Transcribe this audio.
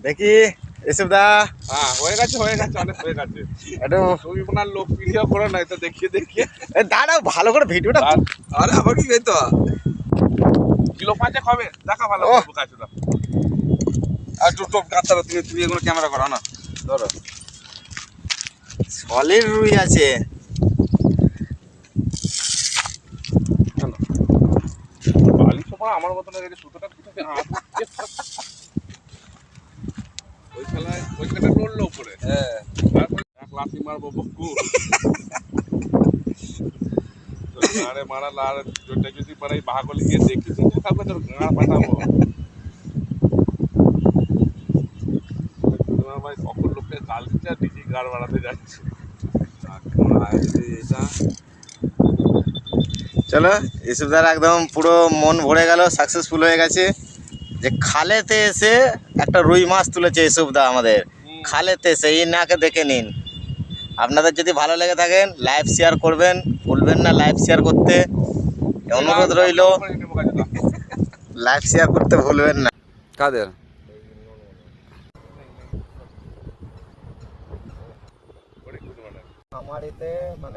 দেখি এসব দা হয়ে গেছে অনেক হয়ে গেছে। একটু তুমি আপনার লোক ভিডিও করো না, তো দেখিয়ে দাঁড়াও ভালো করে ভিডিওটা। আরে আবার কি তো কিলো 5 হবে, দেখা ভালো কাছে দাও। আর টুপ কাটতে হবে, তুমি এগুলো ক্যামেরা করো না, ধরো সলিড রুই আছে। বালি সোপা আমার মতন সুতোটা ওই খেলায় ওইখানে লড়লো উপরে। হ্যাঁ, তারপরে এক লাঠি মারবো বকু আরে মারাল। আর যদি পারে বাঘলি গিয়ে দেখি তারপরে তোর গাঁড় পাঠাবো। ভাই সকল লোককে গাল দিচ্ছে আর নিজেই গাড় বাড়াতে যাচ্ছে। চলো ইসুফদার একদম পুরো মন ভরে গেল, সাকসেসফুল হয়ে গেছে যে খালেতে এসে একটা রুই মাছ তুলেছে ইসুফদা আমাদের খালেতে এসে। এই নাকে দেখে নিন। আপনাদের যদি ভালো লেগে থাকেন লাইভ শেয়ার করবেন, ভুলবেন না লাইভ শেয়ার করতে, অনুরোধ রইল। লাইভ শেয়ার করতে ভুলবেন না। কাদের আমার এতে মানে